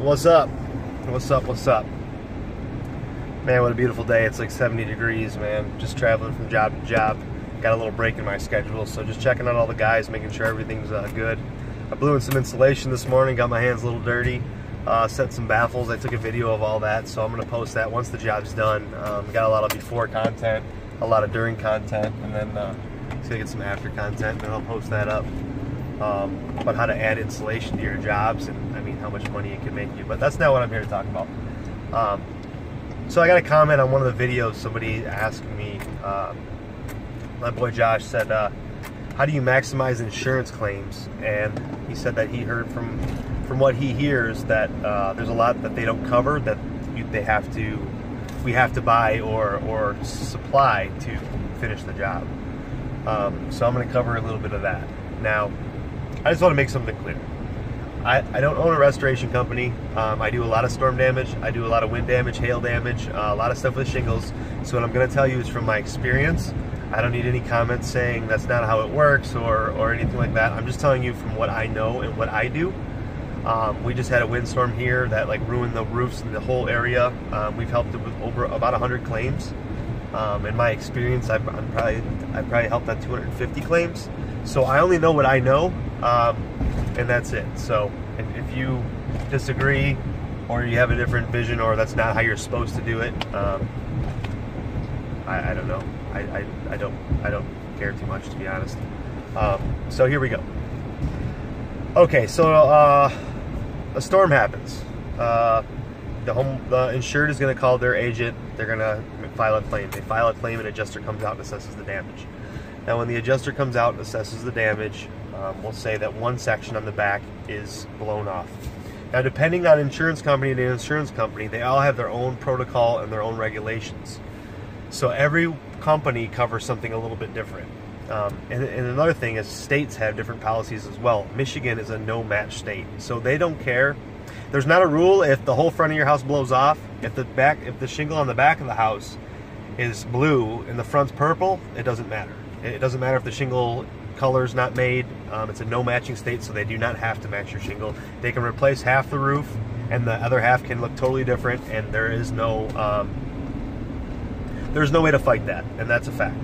What's up? What's up? What's up? Man, what a beautiful day. It's like 70 degrees, man. Just traveling from job to job. Got a little break in my schedule, so just checking out all the guys, making sure everything's good. I blew in some insulation this morning, got my hands a little dirty, set some baffles. I took a video of all that, so I'm going to post that once the job's done. Got a lot of before content, a lot of during content, and then just going to get some after content, and I'll post that up. About how to add insulation to your jobs, and I mean how much money it can make you, but that's not what I'm here to talk about. So I got a comment on one of the videos. Somebody asked me, my boy Josh said, how do you maximize insurance claims? And he said that he heard from what he hears that there's a lot that they don't cover, that we have to buy or supply to finish the job. So I'm going to cover a little bit of that. Now, I just want to make something clear. I don't own a restoration company. I do a lot of storm damage. I do a lot of wind damage, hail damage, a lot of stuff with shingles. So what I'm going to tell you is from my experience. I don't need any comments saying that's not how it works or anything like that. I'm just telling you from what I know and what I do. We just had a windstorm here that like ruined the roofs in the whole area. We've helped with about 100 claims. In my experience, I've probably helped on 250 claims. So I only know what I know, and that's it. So if you disagree, or you have a different vision, or that's not how you're supposed to do it, I don't know. I don't care too much, to be honest. So here we go. Okay, so a storm happens. The insured is going to call their agent. They're going to file a claim. They file a claim, and an adjuster comes out and assesses the damage. Now, when the adjuster comes out and assesses the damage, we'll say that one section on the back is blown off. Now, depending on insurance company to insurance company, they all have their own protocol and their own regulations. So every company covers something a little bit different. And another thing is states have different policies as well. Michigan is a no-match state, so they don't care. There's not a rule if the whole front of your house blows off. If the shingle on the back of the house is blue and the front's purple, it doesn't matter. It doesn't matter if the shingle color's not made. It's a no-matching state, so they do not have to match your shingle. They can replace half the roof, and the other half can look totally different, and there's no way to fight that, and that's a fact.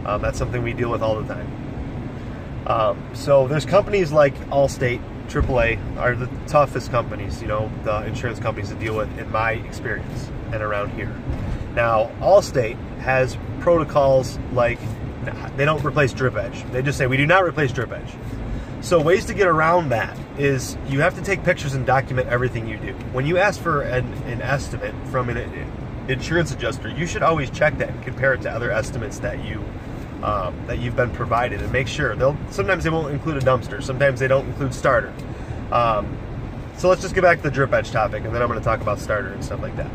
That's something we deal with all the time. So there's companies like Allstate, AAA are the toughest companies, you know, the insurance companies to deal with in my experience and around here. Now, Allstate has protocols like they don't replace drip edge. They just say, we do not replace drip edge. So ways to get around that is you have to take pictures and document everything you do. When you ask for an estimate from an insurance adjuster, you should always check that and compare it to other estimates that you've been provided, and make sure. Sometimes they won't include a dumpster. Sometimes they don't include starter. So let's just get back to the drip edge topic, and then I'm going to talk about starter and stuff like that.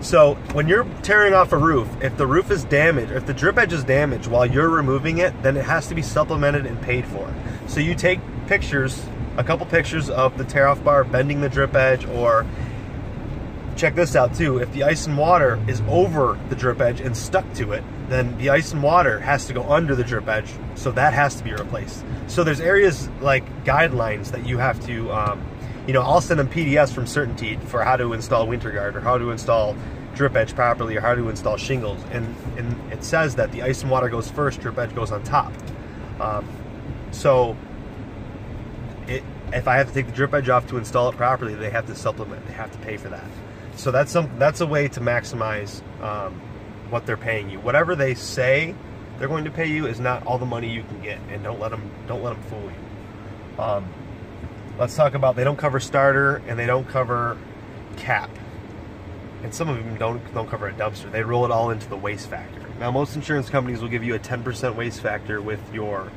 So when you're tearing off a roof, if the roof is damaged, or if the drip edge is damaged while you're removing it, then it has to be supplemented and paid for. So you take pictures, a couple pictures of the tear off bar bending the drip edge, or check this out too, if the ice and water is over the drip edge and stuck to it, then the ice and water has to go under the drip edge, so that has to be replaced. So there's areas like guidelines that you have to, I'll send them PDFs from Certainty for how to install winter guard, or how to install drip edge properly, or how to install shingles, and it says that the ice and water goes first, drip edge goes on top. If I have to take the drip edge off to install it properly, they have to supplement, they have to pay for that. So that's a way to maximize what they're paying you. Whatever they say they're going to pay you is not all the money you can get, and don't let them fool you. Let's talk about, they don't cover starter, and they don't cover cap, and some of them don't cover a dumpster. They roll it all into the waste factor. Now, most insurance companies will give you a 10% waste factor with your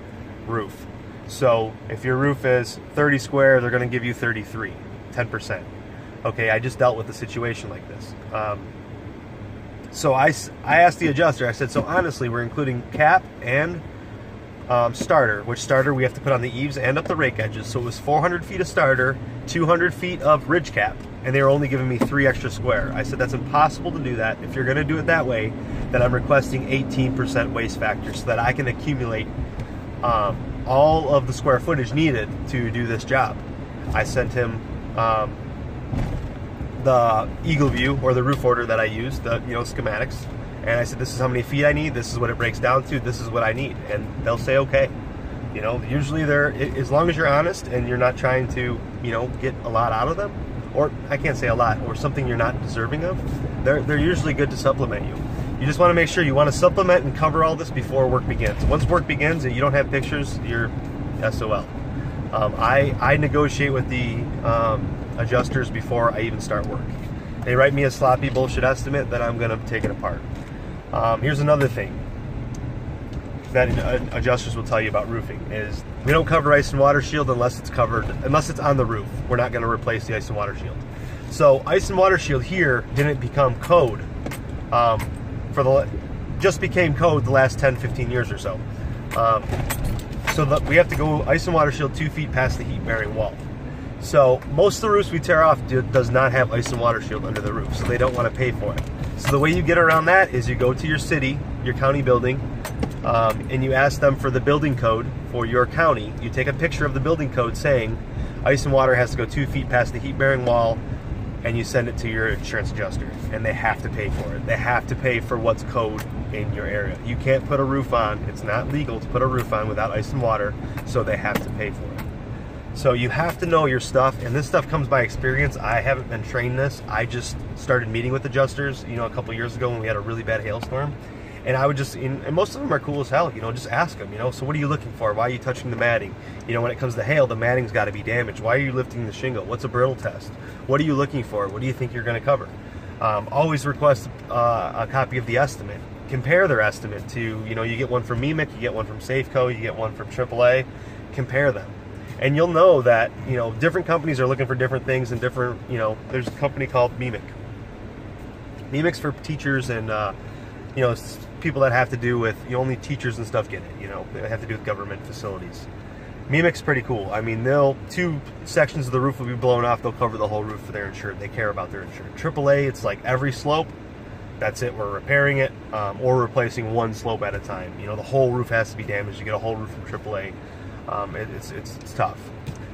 roof. So if your roof is 30 square, they're going to give you 33, 10%. Okay, I just dealt with a situation like this. So I asked the adjuster, I said, so honestly, we're including cap and starter, which starter we have to put on the eaves and up the rake edges. So it was 400 feet of starter, 200 feet of ridge cap, and they were only giving me 3 extra square. I said, that's impossible to do that. If you're going to do it that way, then I'm requesting 18% waste factor so that I can accumulate all of the square footage needed to do this job. I sent him the Eagle View or the roof order that I use, the schematics, and I said, this is how many feet I need, this is what it breaks down to, this is what I need, and they'll say okay. Usually they're, as long as you're honest and you're not trying to get a lot out of them, or I can't say a lot, or something you're not deserving of, they're usually good to supplement you. You just want to make sure you want to supplement and cover all this before work begins. Once work begins and you don't have pictures, you're SOL. I negotiate with the adjusters before I even start work. They write me a sloppy bullshit estimate, then I'm going to take it apart. Here's another thing that adjusters will tell you about roofing is we don't cover ice and water shield unless it's on the roof. We're not going to replace the ice and water shield. So ice and water shield here didn't become code just became code the last 10-15 years or so. So we have to go ice and water shield 2 feet past the heat bearing wall. So most of the roofs we tear off does not have ice and water shield under the roof, so they don't want to pay for it. So the way you get around that is you go to your city, your county building, and you ask them for the building code for your county. You take a picture of the building code saying ice and water has to go 2 feet past the heat bearing wall, and you send it to your insurance adjuster, and they have to pay for it. They have to pay for what's code in your area. You can't put a roof on. It's not legal to put a roof on without ice and water, so they have to pay for it. So you have to know your stuff, and this stuff comes by experience. I haven't been trained this. I just started meeting with adjusters, a couple years ago when we had a really bad hailstorm. And I would just, and most of them are cool as hell, just ask them, so what are you looking for? Why are you touching the matting? When it comes to hail, the matting's got to be damaged. Why are you lifting the shingle? What's a brittle test? What are you looking for? What do you think you're going to cover? Always request a copy of the estimate. Compare their estimate to, you get one from MEMIC, you get one from Safeco, you get one from AAA. Compare them. And you'll know that, different companies are looking for different things and different, there's a company called MEMIC. MEMIC's for teachers and, people that have to do with, only teachers and stuff get it, they have to do with government facilities. MEMIC's pretty cool. I mean, 2 sections of the roof will be blown off, they'll cover the whole roof for their insured. They care about their insured. AAA, it's like every slope, that's it, we're repairing it, or replacing one slope at a time. The whole roof has to be damaged. You get a whole roof from AAA. It's tough.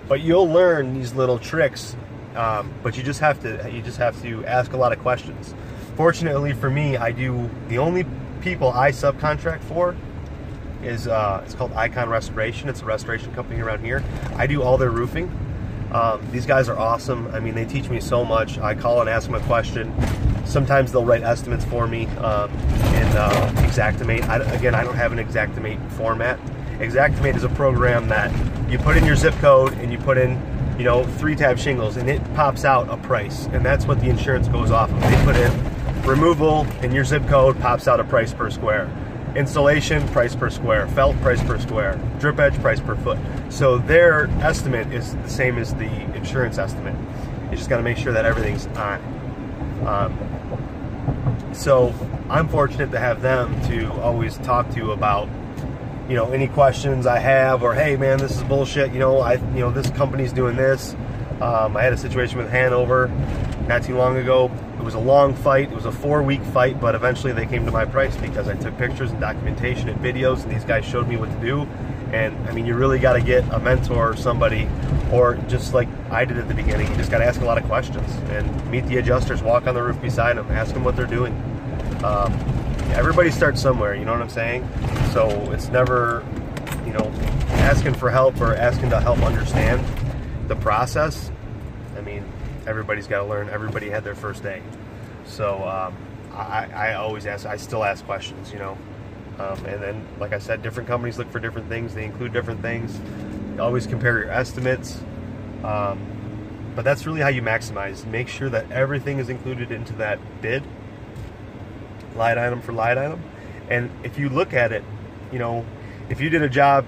But you'll learn these little tricks, but you just have to ask a lot of questions. Fortunately for me, the only people I subcontract for is it's called Icon Restoration. It's a restoration company around here. I do all their roofing. These guys are awesome. I mean, they teach me so much. I call and ask them a question. Sometimes they'll write estimates for me in Xactimate. I don't have an Xactimate format. Xactimate is a program that you put in your zip code and you put in 3-tab shingles, and it pops out a price, and that's what the insurance goes off of. They put in removal, and your zip code pops out a price per square. Installation, price per square. Felt, price per square. Drip edge, price per foot. So their estimate is the same as the insurance estimate. You just got to make sure that everything's on. So I'm fortunate to have them to always talk to about any questions I have, or hey man, this is bullshit, this company's doing this. I had a situation with Hanover not too long ago. It was a long fight. It was a 4-week fight, but eventually they came to my price because I took pictures and documentation and videos, and these guys showed me what to do. And I mean, you really got to get a mentor or somebody, or just like I did at the beginning, you just got to ask a lot of questions and meet the adjusters, walk on the roof beside them, ask them what they're doing. Everybody starts somewhere, you know what I'm saying? So it's never, asking for help or asking to help understand the process. I mean, everybody's got to learn. Everybody had their first day. So I always ask, I still ask questions, and then, like I said, different companies look for different things. They include different things. You always compare your estimates. But that's really how you maximize. Make sure that everything is included into that bid, line item for line item. And if you look at it, if you did a job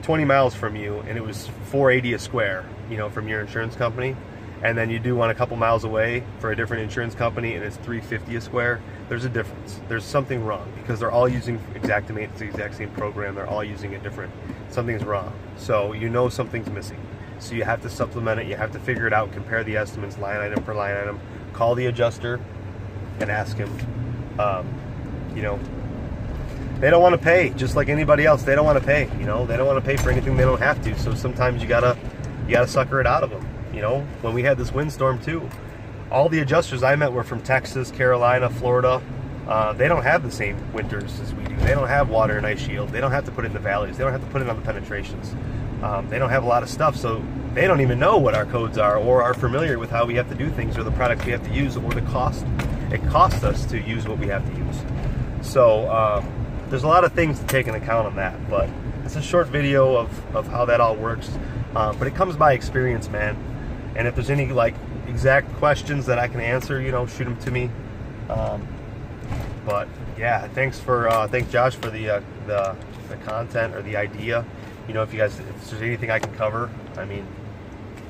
20 miles from you and it was $480 a square, from your insurance company, and then you do one a couple miles away for a different insurance company and it's $350 a square, there's a difference. There's something wrong because they're all using Xactimate. It's the exact same program. They're all using it different. Something's wrong. So something's missing. So you have to supplement it. You have to figure it out, compare the estimates line item for line item, call the adjuster and ask him. They don't want to pay, just like anybody else. They don't want to pay, they don't want to pay for anything they don't have to. So sometimes you gotta sucker it out of them. When we had this windstorm too, all the adjusters I met were from Texas, Carolina, Florida. They don't have the same winters as we do. They don't have water and ice shield. They don't have to put it in the valleys. They don't have to put it on the penetrations. They don't have a lot of stuff, so they don't even know what our codes are or are familiar with how we have to do things or the products we have to use or the cost it costs us to use what we have to use. So there's a lot of things to take into account on that, but it's a short video of how that all works. But it comes by experience, man. And if there's any like exact questions that I can answer, you know, shoot them to me. But yeah, thanks Josh for the content or the idea. You know, if there's anything I can cover, I mean,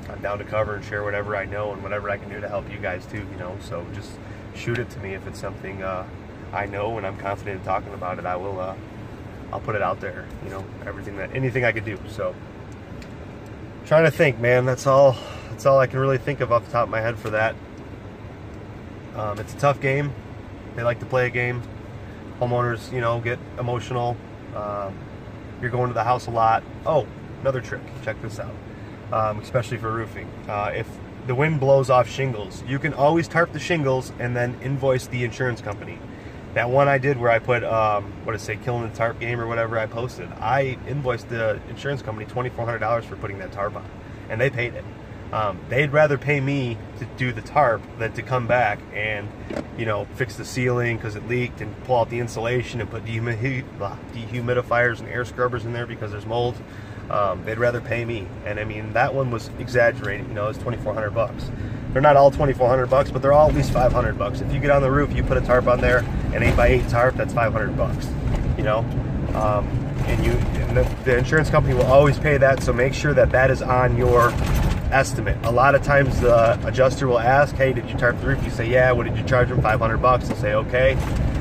I'm down to cover and share whatever I know and whatever I can do to help you guys too, you know. So just shoot it to me if it's something I know and I'm confident in talking about it. I'll put it out there, you know, anything I could do. So trying to think, man, that's all I can really think of off the top of my head for that. It's a tough game. They like to play a game. Homeowners, you know, get emotional. You're going to the house a lot. Oh, another trick. Check this out. Especially for roofing. If the wind blows off shingles, you can always tarp the shingles and then invoice the insurance company. That one I did where I put, killing the tarp game or whatever I posted, I invoiced the insurance company $2,400 for putting that tarp on, and they paid it. They'd rather pay me to do the tarp than to come back and, you know, fix the ceiling because it leaked and pull out the insulation and put dehumidifiers and air scrubbers in there because there's mold. They'd rather pay me, and I mean that one was exaggerating. You know, it's $2,400. They're not all $2,400, but they're all at least $500. If you get on the roof, you put a tarp on there, an 8x8 tarp, that's $500. You know, and the insurance company will always pay that. So make sure that is on your estimate. A lot of times the adjuster will ask, "Hey, did you tarp the roof?" You say, "Yeah." "What did you charge them?" $500. They'll say, "Okay,"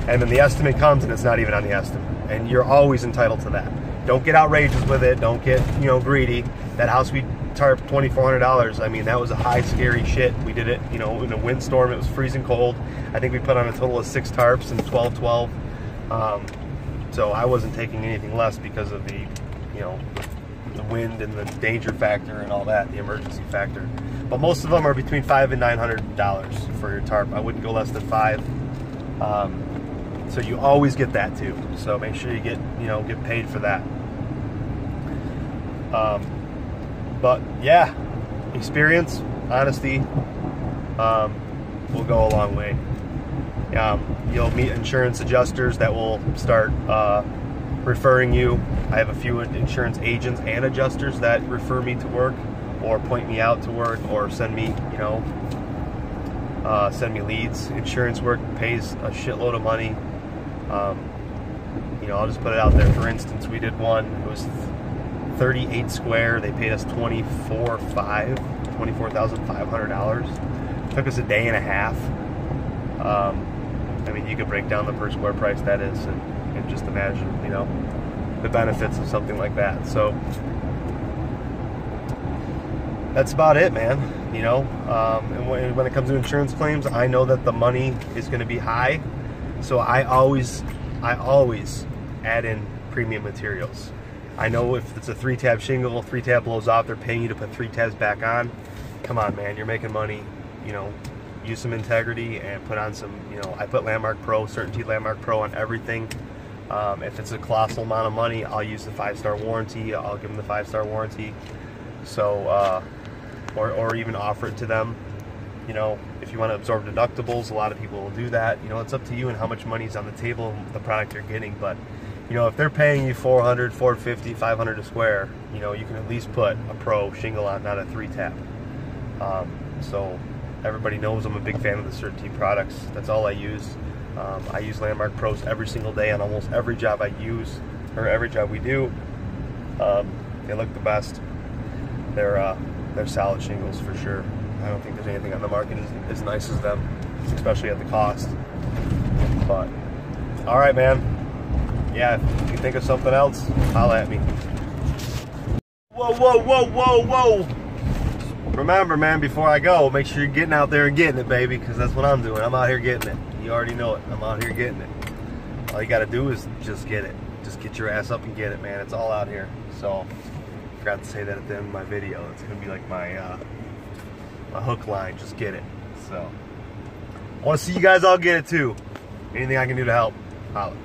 and then the estimate comes and it's not even on the estimate, and you're always entitled to that. Don't get outrageous with it. Don't get, you know, greedy. That house we tarped $2,400. I mean, that was a high, scary shit. We did it, you know, in a windstorm. It was freezing cold. I think we put on a total of 6 tarps and 12. So I wasn't taking anything less because of the, you know, the wind and the danger factor and all that, the emergency factor. But most of them are between $500 and $900 for your tarp. I wouldn't go less than $5. So you always get that too. So make sure you get paid for that. But yeah, experience, honesty will go a long way. You'll meet insurance adjusters that will start referring you. I have a few insurance agents and adjusters that refer me to work or point me out to work or send me, send me leads. Insurance work pays a shitload of money. I'll just put it out there. For instance, we did one. It was 38 square. They paid us $24,500. Took us a day and a half. I mean, you could break down the per square price that is, and just imagine, the benefits of something like that. So that's about it, man. And when it comes to insurance claims, I know that the money is going to be high, so I always add in premium materials. I know if it's a 3-tab shingle, 3-tab blows off, they're paying you to put 3 tabs back on. Come on, man, you're making money. Use some integrity and put on some, I put Landmark Pro, Certainty Landmark Pro on everything. If it's a colossal amount of money, I'll use the 5-star warranty. I'll give them the 5-star warranty. So, or even offer it to them. If you want to absorb deductibles, a lot of people will do that. It's up to you and how much money's on the table and the product you're getting. But, if they're paying you $400, $450, $500 a square, you can at least put a Pro shingle on, not a 3-tab. So everybody knows I'm a big fan of the Certainty products. That's all I use. I use Landmark Pros every single day on almost every job I use, or every job we do. They look the best. They're solid shingles for sure. I don't think there's anything on the market as nice as them, especially at the cost. But all right, man. Yeah, if you think of something else, holla at me. Whoa, whoa, whoa, whoa, whoa! Remember, man, before I go, make sure you're getting out there and getting it, baby, because that's what I'm doing. I'm out here getting it. You already know it. I'm out here getting it. All you got to do is just get it. Just get your ass up and get it, man. It's all out here. So, I forgot to say that at the end of my video. It's going to be like my hook line. Just get it. So, I want to see you guys all get it too. Anything I can do to help, holla.